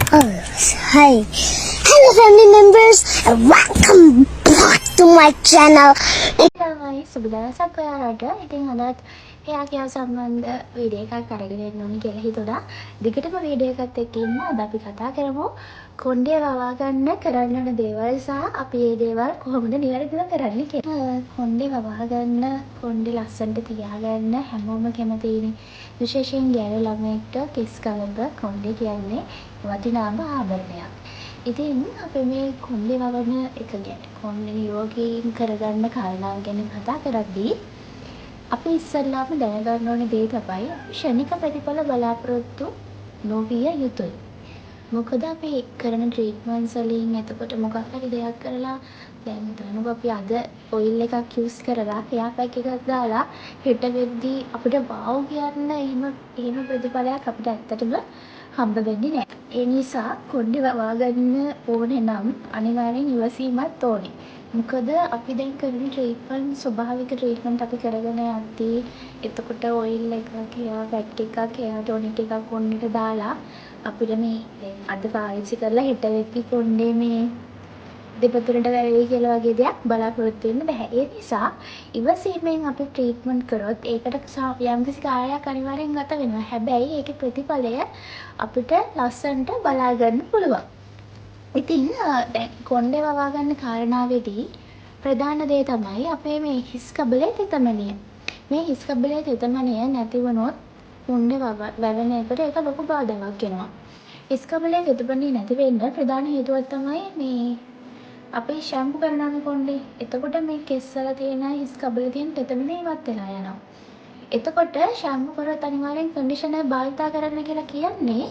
Hi. Hello family members and welcome back to my channel. තමයි සුබ දවසක් ඔයාලට. ඉතින් අදත් එයාගේ සම්බන්ධ වීඩියෝ එකක් අරගෙන එන්න ඕනේ කියලා හිතුණා. දිගටම වීඩියෝ එකත් එක්ක ඉන්න. අද අපි කතා කරමු කොණ්ඩේ වවා ගන්න කරන්න ඕන දේවල් සහ අපි මේ දේවල් කොහොමද නිවැරදිව කරන්නේ කියලා. කොණ්ඩේ වවා ගන්න, කොණ්ඩේ ලස්සනට තියාගන්න හැමෝම කැමතිනේ. විශේෂයෙන් ගැහැණු ළමයෙක්ට කිස් කලබ කොණ්ඩේ කියන්නේ වටිනාම ආභරණයක්. ඉතින් අපි මේ කොණ්ඩේ වවන එක ගැන කොණ්ඩේ නිරෝගී කරගන්න කාරණාව ගැන කතා කරද්දී අපි ඉස්සෙල්ලාම දැනගන්න ඕනේ දේ තමයි ක්ෂණික ප්‍රතිඵල බලාපොරොත්තු නොවිය යුතුයි. මොකද අපි කරන ට්‍රීට්මන්ට්ස් වලින් එතකොට මොකක් හරි දෙයක් කරලා දැන් හිතන්නකෝ අපි අද ඔයිල් එකක් යූස් කරලා හෙයා පැක් එකක් දාලා හෙට වෙද්දී අපිට වාව් කියන්න එහෙම ප්‍රතිඵලයක් අපිට ඇත්තටම හම්බ වෙන්නේ නැහැ. ඒ නිසා කොණ්ඩේ වවා ගන්න ඕනේ නම් අනිවාර්යෙන් ඉවසීමක් ඕනේ. මොකද අපි දැන් කරන ට්‍රීට්මන්ට් ස්වභාවික ට්‍රීට්මන්ට් අපි කරගෙන යද්දී එතකොට ඔයිල් එකක් හෙයා පැක් එකක් හෙයා ටොනික් එකක් කොණ්ඩේට දාලා අපිට මේ අද පාවිච්චි කරලා හෙට වෙද්දී කොණ්ඩේ මේ දෙපතුලට වැවෙයි කියලා වගේ දෙයක් බලාපොරොත්තු වෙන්න බෑ. ඒ නිසා ඉවසීමෙන් අපි ට්‍රීට්මන්ට් කරොත් ඒකට යම්කිසි කාලයක් අනිවාර්යෙන් ගත වෙනවා. හැබැයි ඒකේ ප්‍රතිඵලය අපිට ලස්සනට බලා ගන්න පුළුවන්. ඉතින් දැන් කොණ්ඩේ වවා ගන්න කාරණාවේදී ප්‍රධාන දේ තමයි අපේ මේ හිස් කබලේ තෙතමනය. මේ හිස් කබලේ තෙතමනය නැති වුණොත් කොණ්ඩේ වැවෙන එකට ඒක ලොකු බාධාවක් වෙනවා. හිස් කබලේ තෙතමනය නැති වෙන්න ප්‍රධාන හේතුවක් තමයි මේ අපි ෂැම්පු කරනවා කොණ්ඩේ. එතකොට මේ කෙස්වල තියෙන හිස් කබලේ තියෙන තෙතමනය ඉවත් වෙලා යනවා. එතකොට ෂැම්පු කරොත් අනිවාර්යෙන් කන්ඩිෂනර් භාවිතා කරන්න කියලා කියන්නේ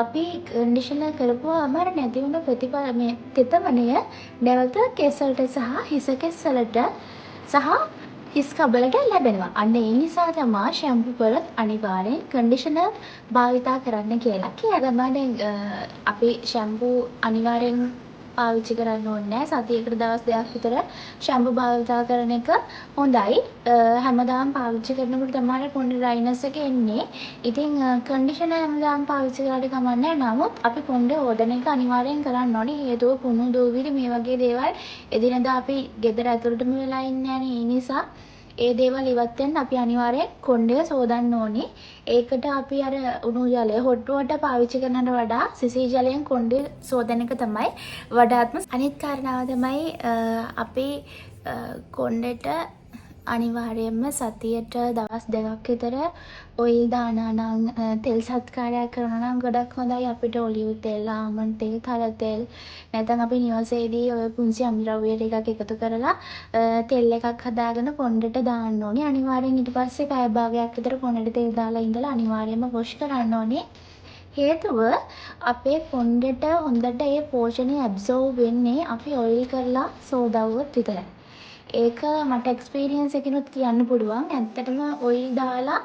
අපි කන්ඩිෂනර් කරපුවාම අර නැති වුණ ප්‍රතිඵල මේ තෙතමනය නැවත කෙස්වලට සහ හිස කෙස්වලට සහ හිස් කබලට ලැබෙනවා. අන්න ඒ නිසා තමයි ෂැම්පු කරොත් අනිවාර්යෙන් කන්ඩිෂනර් භාවිතා කරන්න කියලා කියන්නේ. අපි ෂැම්පු අනිවාර්යෙන් පාවිච්චි කරන්න ඕනේ නැහැ. සතියකට දවස් දෙකක් විතර ෂැම්පු භාවිතා කරන එක හොඳයි. හැමදාම පාවිච්චි කරනකොට තමයි කොණ්ඩේ ඩ්‍රයිනස් එක එන්නේ. ඉතින් කන්ඩිෂනර් හැමදාම පාවිච්චි කරලා කමක් නැහැ. නමුත් අපි කොණ්ඩේ හොදන එක අනිවාර්යෙන් කරන්න ඕනේ. හේතුව කුණු දූවිලි මේ වගේ දේවල් එදිනෙදා අපි ගෙදර ඇතුළටම වෙලා ඉන්නේ නැහැ. ඒ නිසා ඒ දේවල් ඉවත් වෙන්න අපි අනිවාර්යෙන් කොණ්ඩේ සෝදන්න ඕනේ. ඒකට අපි අර උණු ජලය හොට් වෝටර් පාවිච්චි කරනවට වඩා සිසී ජලයෙන් කොණ්ඩේ සෝදන එක තමයි වඩාත්ම. අනිත් කාරණාව තමයි අපි කොණ්ඩේට අනිවාර්යයෙන්ම සතියට දවස් දෙකක් විතර ඔයිල් දානවා නම් තෙල් සත්කාරයක් කරනවා නම් ගොඩක් හොඳයි. අපිට ඔලිව් තෙල්, ආමන්ඩ් තෙල්, කල තෙල් නැත්නම් අපි නිවසේදී ඔය පුංචි අමුද්‍රව්‍ය ටිකක් එකතු කරලා තෙල් එකක් හදාගෙන කොණ්ඩේට දාන්න ඕනේ. අනිවාර්යෙන් ඊට පස්සේ පැය භාගයක් විතර කොණ්ඩේට තෙල් දාලා ඉඳලා අනිවාර්යයෙන්ම වොෂ් කරන්න ඕනේ. හේතුව අපේ කොණ්ඩේට හොඳට ඒ පෝෂණය ඇබ්සෝව් වෙන්නේ අපි ඔයිල් කරලා සෝදාවුවොත් විතරයි. ඒක මට එක්ස්පීරියන්ස් එකකිනුත් කියන්න පුළුවන්. ඇත්තටම ඔයිල් දාලා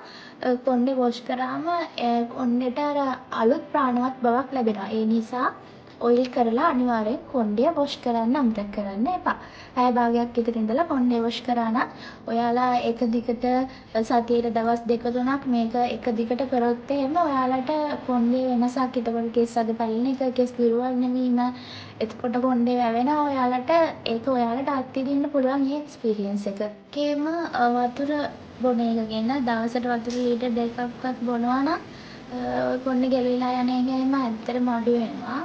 කොණ්ඩේ වොෂ් කරාම කොණ්ඩේට අර අලුත් ප්‍රාණවත් බවක් ලැබෙනවා. ඒ නිසා ඔයිල් කරලා අනිවාර්යෙන් කොණ්ඩේ වොෂ් කරන්න අමතක කරන්න එපා. පැය භාගයක් විතර ඉඳලා කොණ්ඩේ වොෂ් කරා නම් ඔයාලා එක දිගට සතියේ දවස් 2-3ක් මේක එක දිගට කරොත් එහෙම ඔයාලට කොණ්ඩේ වෙනසක් එතකොට කෙස් අද පැලෙන එක, කෙස් දිරුවල් නෙමීම, එතකොට කොණ්ඩේ වැවෙනවා. ඔයාලට ඒක ඔයාලට අත්විඳින්න පුළුවන් මේ එක්ස්පීරියන්ස් එක. ඒකේම වතුර බොන එක ගැන දවසට වතුර ලීටර් 2ක්වත් බොනවා නම් කොණ්ඩේ ගැලවිලා යන එක එහෙම ඇත්තටම අඩු වෙනවා.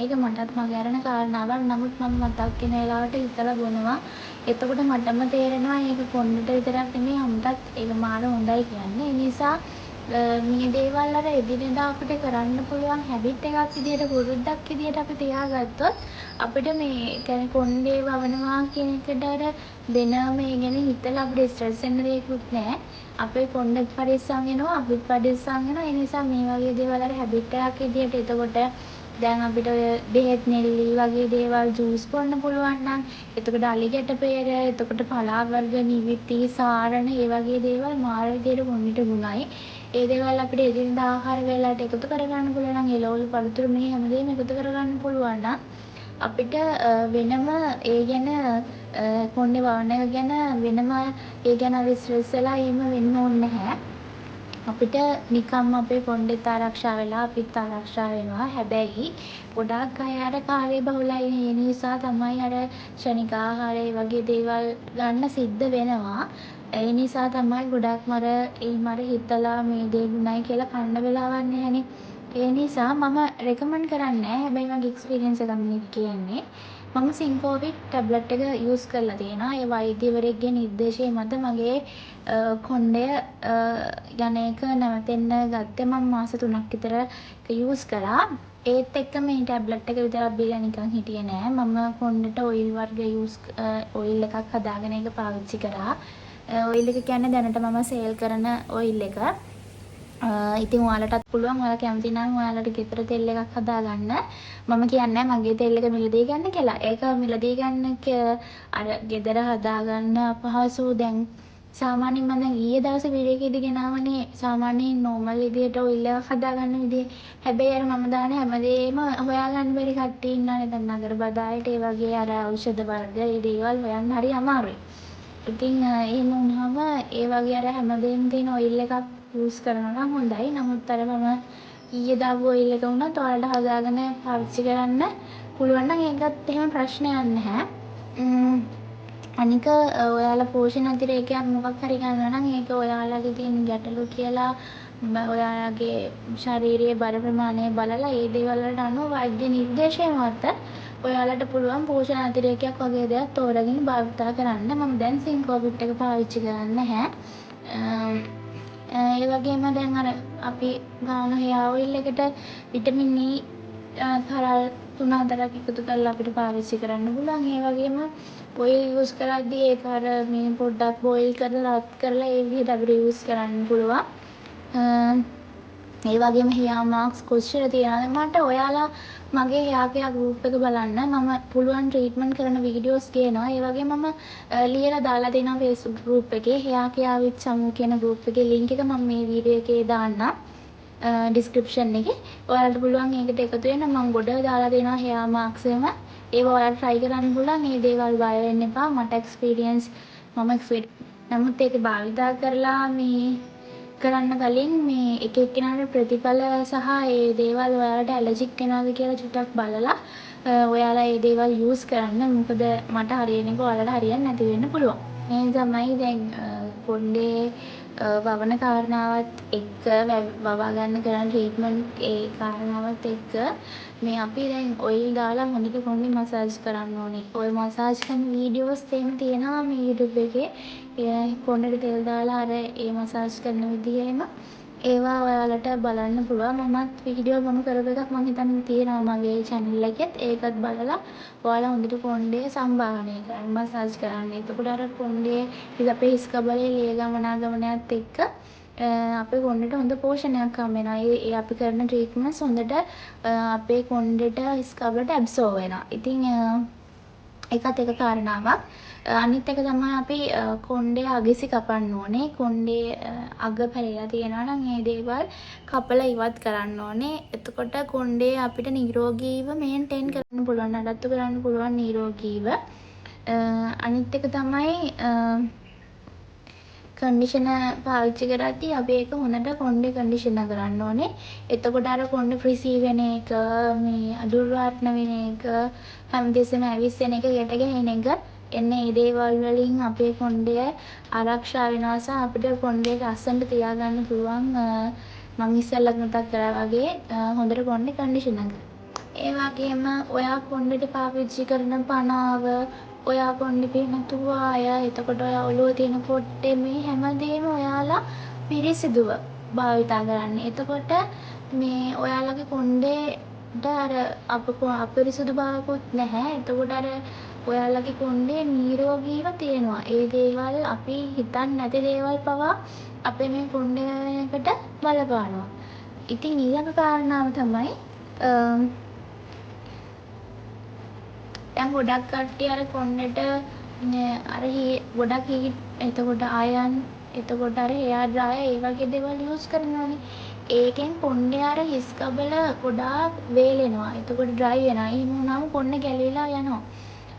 ඒක මටත් මගහැරෙන කාරණාවක්. නමුත් මම මතක් වෙන වෙලාවට හිතලා බොනවා. එතකොට මටම තේරෙනවා ඒක කොණ්ඩේට විතරක් නෙමෙයි අමුතත් ඒක මාර හොඳයි කියන්නේ. ඒ නිසා මේ දේවල් අර එදිනෙදා අපිට කරන්න පුළුවන් හැබිට් එකක් විදියට පුරුද්දක් විදියට අපි තියාගත්තොත් අපිට මේ කියන්නේ කොණ්ඩේ වවනවා කියන එකට අර වෙනම ඒ ගැන හිතලා අපිට ස්ට්‍රෙස් වෙන්න දෙයක්වත් නැහැ. අපේ කොණ්ඩෙත් පරිස්සම් වෙනවා, අපිත් පරිස්සම් වෙනවා. ඒ නිසා මේ වගේ දේවල් අර හැබිට් එකක් විදියට එතකොට දැන් අපිට ඔය බෙහෙත් නෙල්ලි වගේ දේවල් ජූස් බොන්න පුළුවන් නම් එතකොට අලි ගැට පෙර, එතකොට පලා වර්ග, නිවිති, සාරණ ඒ වගේ දේවල් මාර විදියට කොණ්ඩේට ගුණයි. ඒ දේවල් අපිට එදිනෙදා ආහාර වේලාවට එකතු කරගන්න පුළුවන් නම් එළවලු පළතුරු මේ හැමදේම එකතු කරගන්න පුළුවන් නම් අපිට වෙනම ඒ ගැන කොණ්ඩේ වවන එක ගැන වෙනම ඒ ගැන ස්ට්‍රෙස් වෙලා එහෙම වෙන්න ඕනේ නැහැ. අපිට නිකම්ම අපේ කොණ්ඩෙත් ආරක්ෂා වෙලා අපිත් ආරක්ෂා වෙනවා. හැබැයි ගොඩාක් අය අර කාර්යබහුලයි. ඒ නිසා තමයි අර ක්ෂණික ආහාර ඒ වගේ දේවල් ගන්න සිද්ධ වෙනවා. ඒ නිසා තමයි ගොඩක්ම අර එහෙම හිතලා මේ දේ ගුණයි කියලා කන්න වෙලාවක් නැහැනේ. ඒ නිසා මම රෙකමන්ඩ් කරන්නේ නැහැ. හැබැයි මගේ එක්ස්පීරියන්ස් එක මේ කියන්නේ. මම සින්කෝවිඩ් ටැබ්ලට් එක යූස් කරලා තියෙනවා. ඒ වෛද්‍යවරයෙක්ගේ නිර්දේශය මත මගේ කොණ්ඩය යන එක නැවතෙන්න ගත්තේ මම මාස 3ක් විතර යූස් කළා. ඒත් එක්ක මේ ටැබ්ලට් එක විතරක් බීලා නිකන් හිටියේ නෑ. මම කොණ්ඩෙට ඔයිල් වර්ග ඔයිල් එකක් හදාගෙන ඒක පාවිච්චි කරා. ඔයිල් එක කියන්නේ දැනට මම සේල් කරන ඔයිල් එක. ඉතින් ඔයාලටත් පුළුවන් ඔයාලා කැමති නම් ඔයාලට ගෙදර තෙල් එකක් හදාගන්න. මම කියන්නේ මගේ තෙල් එක මිලදී ගන්න කියලා. ඒක මිලදී ගන්න අර ගෙදර හදාගන්න අපහසු. දැන් සාමාන්‍යයෙන් මම දැන් ඊයේ දවසේ වීඩියෝ එකේදී ගෙනාවනේ සාමාන්‍යයෙන් නෝමල් විදියට ඔයිල් එකක් හදාගන්න විදිය. හැබැයි අර මම දාන හැමදේම හොයාගන්න බැරි කට්ටිය ඉන්නවනේ. දැන් නගර බදායට ඒ වගේ අර ඖෂධ වර්ග ඒ දේවල් හොයන්න හරි අමාරුයි. ඉතින් එහෙම වුණාම ඒ වගේ අර හැමදේම තියෙන ඔයිල් එකක් යූස් කරනවා නම් හොඳයි. නමුත් අර මම ඊයේ දාපු ඔයිල් එක වුණත් ඔයාලට හදාගෙන පාවිච්චි කරන්න පුළුවන් නම් ඒකත් එහෙම ප්‍රශ්නයක් නැහැ. අනික ඔයාලා පෝෂණ අතිරේකයක් මොකක් හරි ගන්නවා නම් ඒක ඔයාලගේ තියෙන ගැටලු කියලා ඔයාලගේ ශාරීරික බර ප්‍රමාණය බලලා ඒ දේවල් වලට අනුව වෛද්‍ය නිර්දේශය මත ඔයාලට පුළුවන් පෝෂණ අතිරේකයක් වගේ දෙයක් තෝරගෙන භාවිතා කරන්න. මම දැන් සින්කෝවිඩ් එක පාවිච්චි කරන්නේ නැහැ. ඒ වගේම දැන් අර අපි ගාන හෙයා ඔයිල් එකට විටමින් E තරල් 3-4ක් එකතු කරලා අපිට පාවිච්චි කරන්න පුළුවන්. ඒ වගේම ඔයිල් යූස් කරද්දී ඒක අර මේ පොඩ්ඩක් බෝයිල් කරලා රත් කරලා ඒ විදිහට අපිට යූස් කරන්න පුළුවන්. ඒ වගේම හෙයා මාස්ක් කොච්චර තියනවද මට ඔයාලා මගේ හෙයා කෙයා ගෲප් එක බලන්න. මම පුළුවන් ට්‍රීට්මන්ට් කරන වීඩියෝස් ගේනවා. ඒ වගේ මම ලියලා දාලා දෙනවා Facebook group එකේ හෙයා කෙයා විත් සමු කියන group එකේ link එක මම මේ වීඩියෝ එකේ දාන්නම්. ඩිස්ක්‍රිප්ෂන් එකේ ඔයාලට පුළුවන් ඒකට එකතු වෙන්න. මම ගොඩ දාලා දෙනවා හෙයා මාස්ක් එහෙම. ඒක ඔයාලට try කරන්න පුළුවන්. මේ දේවල් බය වෙන්න එපා. මට එක්ස්පීරියන්ස් නමුත් ඒක භාවිතා කරලා මේ කරන්න කලින් මේ එක එක්කෙනාට ප්‍රතිඵල සහ ඒ දේවල් ඔයාලට ඇලර්ජික් වෙනවද කියලා චුට්ටක් බලලා ඔයාලා ඒ දේවල් යූස් කරන්න. මොකද මට හරියන එක ඔයාලට හරියන්නේ නැති වෙන්න පුළුවන්. මේ තමයි දැන් කොණ්ඩේ වවන කාරණාවත් එක්ක වවා ගන්න කරන ට්‍රීට්මන්ට් ඒ කාරණාවත් එක්ක මේ අපි දැන් ඔයිල් දාලා හොඳට කොණ්ඩේ මසාජ් කරන්න ඕනේ. ඔය මසාජ් කරන වීඩියෝස් තියෙනවා මේ YouTube එකේ. කොණ්ඩේට තෙල් දාලා අර ඒ මසාජ් කරන විදිහේම ඒවා ඔයාලට බලන්න පුළුවන්. මමත් වීඩියෝ මම කරපු එකක් මම හිතන්නේ තියෙනවා මගේ channel එකෙත්. ඒකත් බලලා ඔයාලා හොඳට කොණ්ඩේ සම්බාහනය කරන්න මසාජ් කරන්න. එතකොට අර කොණ්ඩේ අපේ හිස් කබලේ ලේ ගමනාගමනයත් එක්ක අපේ කොණ්ඩේට හොඳ පෝෂණයක් හම්බ වෙනවා. ඒ අපි කරන ට්‍රීට්මන්ට්ස් හොඳට අපේ කොණ්ඩේට හිස් කබලට ඇබ්සෝර් වෙනවා. ඉතින් ඒකත් එක කාරණාවක්. අනිත් එක තමයි අපි කොණ්ඩේ අගිසි කපන්න ඕනේ. කොණ්ඩේ අග පැලලා තියෙනවා නම් ඒ දේවල් කපලා ඉවත් කරන්න ඕනේ. එතකොට කොණ්ඩේ අපිට නිරෝගීව මේන්ටේන් කරන්න පුළුවන්. නඩත්තු කරන්න පුළුවන් නිරෝගීව. අනිත් එක තමයි කන්ඩිෂනර් පාවිච්චි කරද්දී අපි ඒක හොඳට කොණ්ඩේ කන්ඩිෂනර් කරන්න ඕනේ. එතකොට අර කොණ්ඩේ ෆ්‍රිසි වෙන එක, මේ අදුර්වාටන වෙන එක, හැමදෙස්සෙම ඇවිස්සෙන එක, ගැට ගැහෙන එක එන්නේ මේ දේවල් වලින් අපේ කොණ්ඩය ආරක්ෂා වෙනවා සහ අපිට කොණ්ඩේ ලස්සනට තියාගන්න පුළුවන්. මම ඉස්සෙල්ලත් මතක් කරා වගේ හොඳට කොණ්ඩේ කන්ඩිෂනර් කරන්න. ඒ වගේම ඔයා කොණ්ඩේට පාවිච්චි කරන පනාව, ඔයා කොණ්ඩේ පින තුවාය, එතකොට ඔයා ඔළුවේ තියෙන පොට්ටේ මේ හැමදේම ඔයාලා පිරිසිදුව භාවිතා කරන්න. එතකොට මේ ඔයාලගේ කොණ්ඩේට අර අපිරිසිදු බවකුත් නැහැ. එතකොට අර ඔයාලගේ කොණ්ඩේ නිරෝගීව තියෙනවා. ඒ දේවල් අපි හිතන්නේ නැති දේවල් පවා අපේ මේ කොණ්ඩේකට බලපානවා. ඉතින් ඊළඟ කාරණාව තමයි දැන් ගොඩක් කට්ටිය අර කොණ්ඩෙට අර ගොඩක් හීට්, එතකොට අයන්, එතකොට අර හෙයා ඩ්‍රයර් ඒ වගේ දේවල් යූස් කරනවානේ. ඒකෙන් කොණ්ඩේ අර හිස් කබල ගොඩාක් වේලෙනවා. එතකොට ඩ්‍රයි වෙනවා. එහෙම වුණාම කොණ්ඩේ ගැලවිලා යනවා.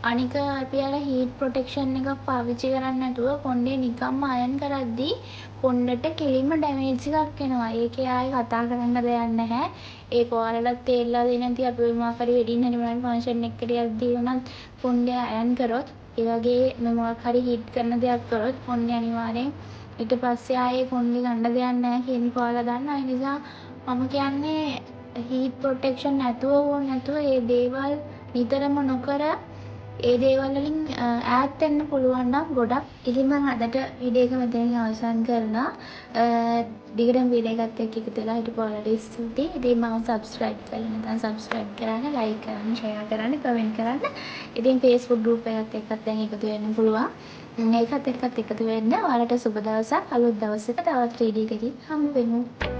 අනික අපි අර හීට් ප්‍රොටෙක්ෂන් එකක් පාවිච්චි කරන්නේ නැතුව කොණ්ඩේ නිකම්ම අයන් කරද්දී කොණ්ඩට කෙලින්ම ඩැමේජ් එකක් එනවා. ඒකේ ආයේ කතා කරන්න දෙයක් නැහැ. ඒක ඔයාලට තේරලා දෙන්නේ නැති අපි මොකක් හරි වෙඩින් හරි මොනවා ෆන්ක්ෂන් එකකට යද්දී උනත් කොණ්ඩේ අයන් කරොත් ඒ වගේ මොකක් හරි හීට් කරන දෙයක් කරොත් කොණ්ඩේ අනිවාර්යෙන් ඊට පස්සේ ආයේ කොණ්ඩේ ගන්න දෙයක් නැහැ කියන එක ඔයාලා දන්නා. ඒ නිසා මම කියන්නේ හීට් ප්‍රොටෙක්ෂන් නැතුව ඒ දේවල් නිතරම නොකර ඒ දේවල් වලින් ඈත් වෙන්න පුළුවන් නම් ගොඩක්. ඉතින් මම අදට වීඩියෝ එක මෙතනින් අවසන් කරනවා. දිගටම වීඩියෝ එකත් එක්ක එකතු වෙලා හිටපු ඔයාලට ස්තුතියි. ඉතින් මම සබ්ස්ක්‍රයිබ් කරලා නැත්නම් සබ්ස්ක්‍රයිබ් කරන්න, ලයික් කරන්න, ෂෙයා කරන්න, කමෙන්ට් කරන්න. ඉතින් Facebook group එකත් එක්කත් දැන් එකතු වෙන්න පුළුවන්. ඒකත් එක්කත් එකතු වෙන්න. ඔයාලට සුබ දවසක්. අලුත් දවසක තවත් වීඩියෝ එකකින් හමු වෙමු.